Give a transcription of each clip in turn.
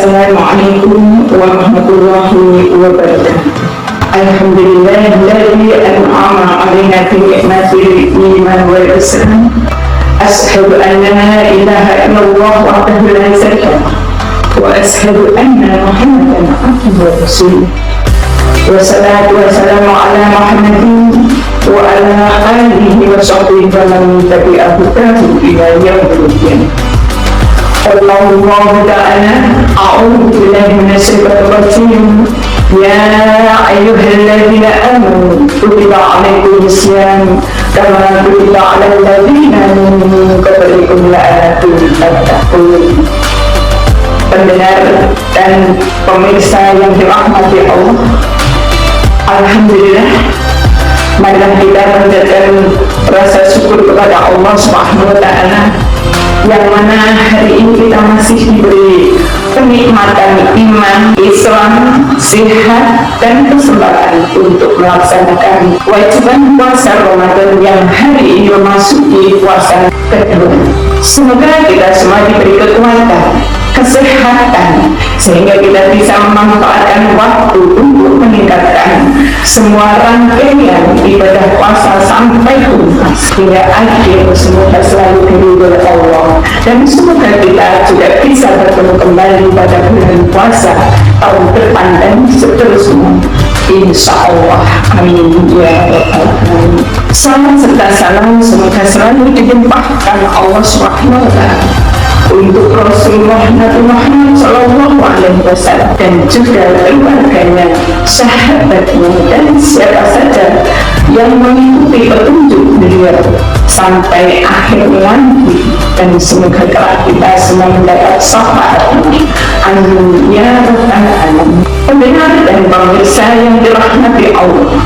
Assalamualaikum warahmatullahi wabarakatuh. Alhamdulillahilladzi an'ama 'alaina bi ni'matil iman wal islam. Asyhadu an la ilaha illallah wahdahu la syarika lahu wa asyhadu anna Muhammadan abduhu wa rasuluh. Wassalatu wassalamu ala Muhammadin wa ala alihi wa sahbihi wa man tabi'ahu ila yaumil qiyamah. Allahumma ta'ala a'udzu billahi minasyaitonir rajim. Ya ayyuhalladzina amanu kutiba 'alaikumus syiyam kama kutiba 'alal ladzina min qablikum la'allakum tattaqun. Pendengar dan pemirsa yang dirahmati Allah, alhamdulillah, marilah kita menjadikan rasa syukur kepada Allah Subhanahu wa ta'ala yang mana hari ini kita masih diberi kenikmatan iman, Islam, sehat, dan kesempatan untuk melaksanakan kewajiban puasa Ramadan yang hari ini memasuki puasa kedua. Semoga kita semua diberi kekuatan, kesehatan, sehingga kita bisa memanfaatkan waktu untuk meningkatkan semua rangkaian ibadah puasa sampai tuntas hingga akhir. Semoga selalu diridhoi Allah, dan semoga kita juga bisa bertemu kembali pada bulan puasa tahun depan dan seterusnya, insya Allah. Amin ya rabbal alamin. Salam serta salam semoga selalu dilimpahkan Allah Subhanahu wa ta'ala untuk Rasulullah Nabi Muhammad SAW dan juga keluarganya, sahabatnya, dan siapa saja yang mengikuti petunjuk beliau sampai akhir nanti, dan semoga kita semua mendapat syafaatnya. Amin ya rabbal alamin. Pendengar dan pemirsa yang dirahmati Allah,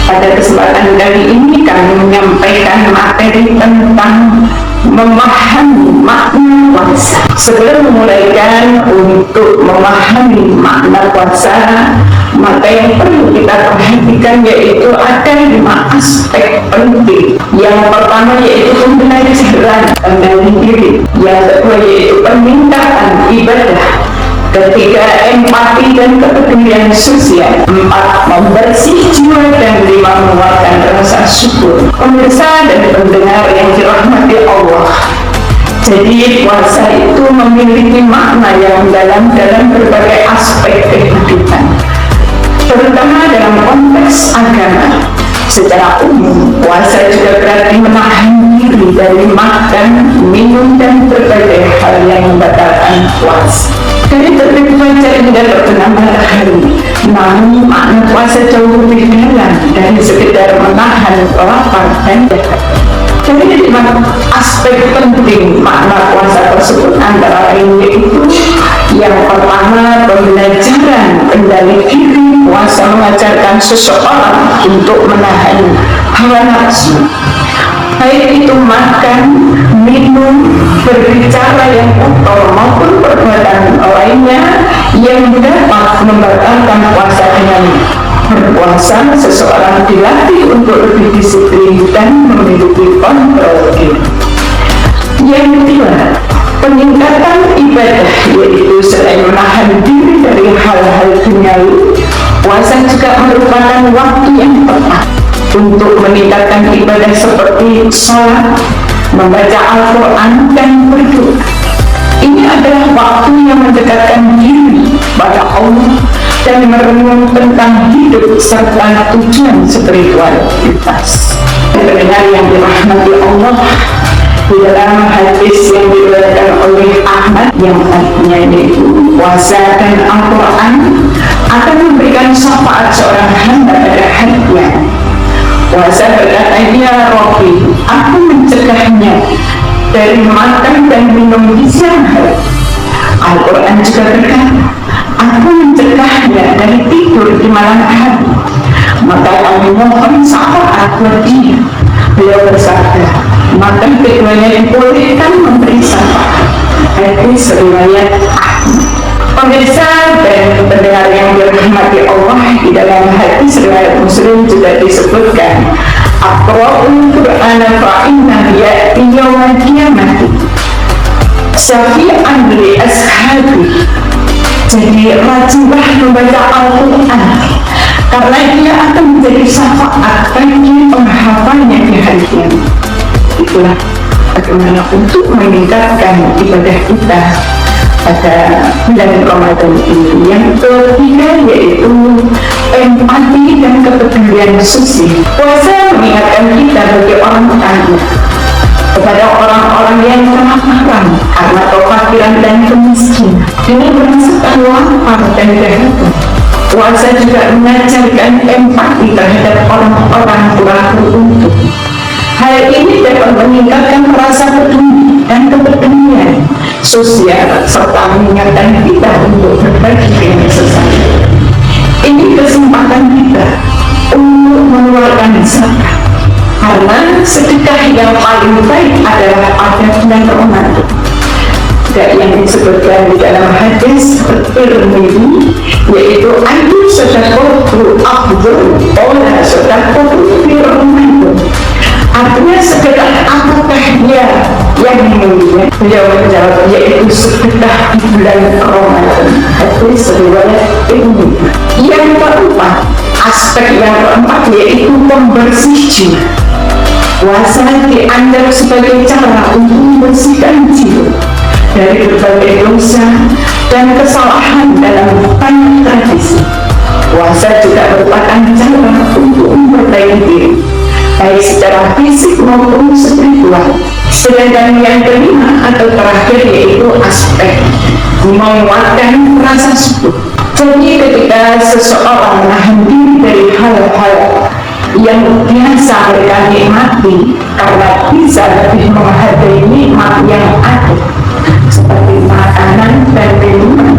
pada kesempatan kali ini kami menyampaikan materi tentang memahami makna puasa. Sebelum memulaikan untuk memahami makna puasa, maka yang perlu kita perhatikan yaitu ada 5 aspek penting. Yang pertama yaitu pembelajaran kembali diri, yang kedua yaitu peningkatan ibadah, ketiga empati dan kepedulian sosial, 4 membersih jiwa, dan 5 menguatkan rasa syukur. Pemirsa dan pendengar yang dirahmati Allah, jadi puasa itu memiliki makna yang mendalam dalam berbagai aspek kehidupan, terutama dalam konteks agama. Secara umum, puasa juga berarti menahan diri dari makan, minum, dan berbagai hal yang membatalkan puasa. Dari terbit fajar hingga terbenam matahari, namun makna puasa jauh lebih dalam dari sekedar menahan lapar dan dahaga. Dari 5 aspek penting makna puasa tersebut antara lain yaitu: yang pertama, pembelajaran kendali diri. Puasa mengajarkan seseorang untuk menahan hawa nafsu, baik itu makan, minum, berbicara yang kotor maupun perbuatan lainnya yang dapat membatalkan puasa. Dengan berpuasa, seseorang dilatih untuk lebih disiplin dan memiliki kontrol diri. Yang kedua, peningkatan ibadah, yaitu selain menahan diri dari hal-hal duniawi, puasa juga merupakan waktu yang tepat untuk meningkatkan ibadah seperti sholat, membaca Al-Quran, dan berdoa. Ini adalah waktu yang mendekatkan diri pada Allah dan merenung tentang hidup serta tujuan spiritualitas. Pendengar yang dirahmati Allah, di dalam hadis yang diriwayatkan oleh Ahmad yang artinya yaitu puasa dan Al-Quran akan memberikan syafaat seorang hamba pada hari kiamat. Puasa berkata, "Ya Rabbi, aku mencegahnya dari makan dan minum di siang hari." Al-Quran juga berkata, "Aku mencegahnya dari tidur di malam hari." Maka kami mohon syafaat buat dia. Beliau bersabda, maka keduanya dibolehkan memberi syafaat. Hadis riwayat Ahmad. Pemirsa dan pendengar yang dirahmati Allah, di dalam hadis riwayat Muslim juga disebutkan, "Aqra'ul Qur'ana fa'inna ya'ti yawmal qiyamati syafi'an li ashabi Jadi rajinlah membaca Al-Quran, karena dia akan menjadi syafaat bagi penghafalnya di hari kiamat. Itulah bagaimana untuk meningkatkan ibadah kita pada bulan Ramadan ini. Yang ketiga yaitu empati dan kepedulian sosial. Puasa mengingatkan kita bagi orang kaya, kepada orang-orang yang tengah makan karena kefakiran dan kemiskinan, dengan merasakan lapar dan dahaga. Puasa juga mengajarkan empati terhadap orang-orang kurang beruntung. Hal ini dapat meningkatkan rasa peduli dan kepedulian sosial serta mengingatkan kita untuk berbagi dengan sesama. Ini kesempatan kita untuk mengeluarkan zakat, karena sedekah yang paling baik adalah pada bulan Ramadan. Yang disebutkan di dalam hadis Tirmidzi, yaitu ayu sedekahul afdal ola sedekahul fi Ramadan. Artinya sedekah apakah dia yang mulia? Beliau menjawab, yaitu sedekah di bulan Ramadan. Hadis riwayat Tirmidzi. Yang keempat, aspek yang keempat yaitu pembersih jiwa. Puasa dianggap sebagai cara untuk membersihkan jiwa dari berbagai dosa dan kesalahan dalam banyak tradisi. Puasa juga merupakan cara untuk memperbaiki diri, baik secara fisik maupun spiritual. Sedangkan yang kelima atau terakhir yaitu aspek menguatkan rasa syukur. Jadi ketika seseorang menahan diri dari hal-hal yang biasa mereka nikmati karena bisa lebih menghargai nikmat yang ada seperti makanan dan minuman,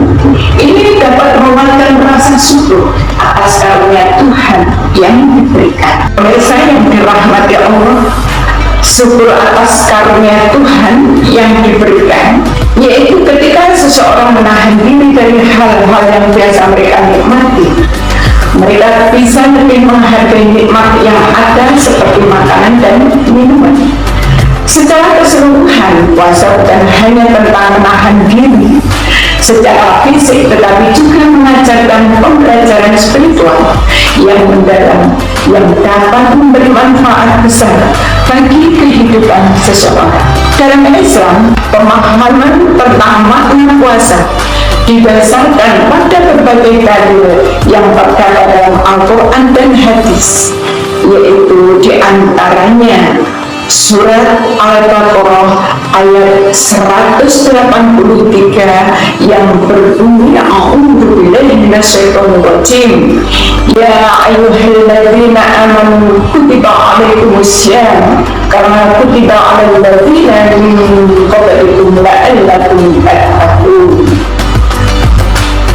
ini dapat menguatkan rasa syukur atas karunia Tuhan yang diberikan. Pemirsa yang dirahmati Allah, syukur atas karunia Tuhan yang diberikan yaitu ketika seseorang menahan diri dari hal-hal yang biasa mereka nikmati, mereka bisa lebih menghargai nikmat yang ada seperti makanan dan minuman. Secara keseluruhan, puasa bukan hanya tentang menahan diri secara fisik, tetapi juga mengajarkan pembelajaran spiritual yang mendalam, yang dapat memberi manfaat besar bagi kehidupan seseorang. Dalam Islam, pemahaman tentang makna puasa didasarkan pada berbagai dalil yang terdapat dalam Al-Quran dan hadis, yaitu diantaranya surat Al-Baqarah ayat 183 yang berbunyi, A'udzubillahi minasyaitonir rajim, ya ayyuhalladzina amanu kutiba alaikumussyam kama kutiba alal ladzina min qablikum la'allakum tattaqun.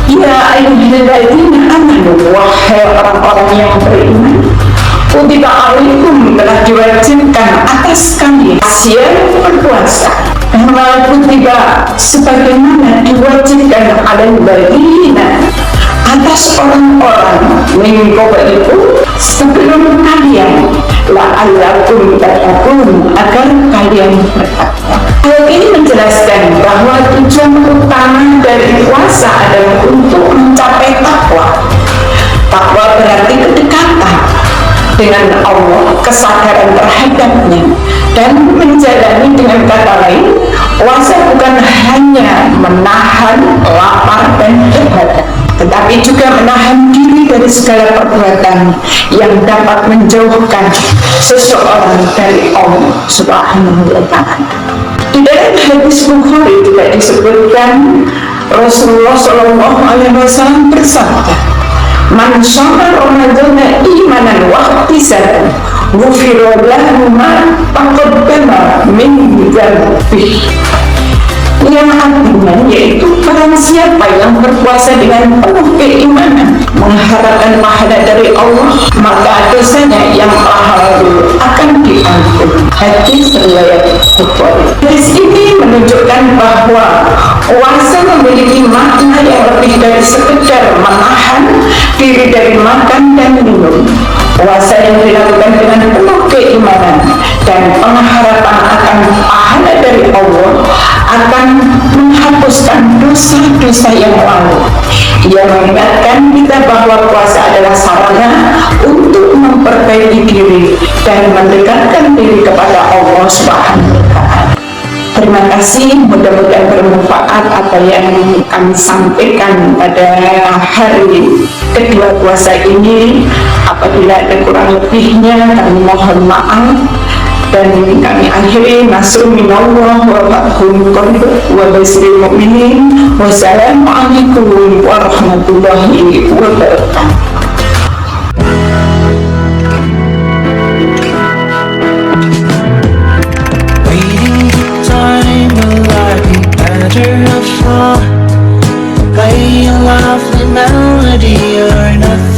Ya ayyuhalladzina amanu, wahai orang-orang yang beriman, kutiba alaikum, telah diwajibkan atas kalian siam berpuasa, kama kutiba, sebagaimana diwajibkan alal ladzina, atas orang-orang min qablikum, sebelum kalian, la'allakum tattaqun, agar kalian bertakwa. Hal ini menjelaskan bahwa tujuan utama dari puasa adalah untuk mencapai takwa. Takwa berarti kedekatan dengan Allah, kesadaran terhadapnya, dan menjalani, dengan kata lain, puasa bukan hanya menahan lapar dan dahaga, tetapi juga menahan diri dari segala perbuatan yang dapat menjauhkan seseorang dari Allah Subhanahu wa Ta'ala. Di dalam hadis Bukhari juga disebutkan Rasulullah Shallallahu Alaihi Wasallam bersabda, "Man shoma Ramadana imanan wa ihtisaban, ghufira lahu ma taqaddama min dzambihi." Yang artinya yaitu barang siapa yang berpuasa dengan penuh keimanan, mengharapkan pahala dari Allah, maka dosanya yang telah lalu akan diampuni. Hadis riwayat Bukhari. Hadis ini menunjukkan bahwa puasa memiliki makna yang lebih dari sekedar menahan diri dari makan dan minum. Puasa yang dilakukan dengan penuh keimanan dan pengharapan akan pahala dari Allah akan menghapuskan dosa-dosa yang lalu. Ia mengingatkan kita bahwa puasa adalah sarana untuk memperbaiki diri dan mendekatkan diri kepada Allah Subhanahu wa Ta'ala. Terima kasih, mudah-mudahan bermanfaat apa yang kami sampaikan pada hari kedua puasa ini. Apabila ada kurang lebihnya, kami mohon maaf. Dan kami akhiri, nasrul minallah wa fathun qarib wa basyiril mu'minin. Wassalamualaikum warahmatullahi wabarakatuh. Play a lovely melody or nothing.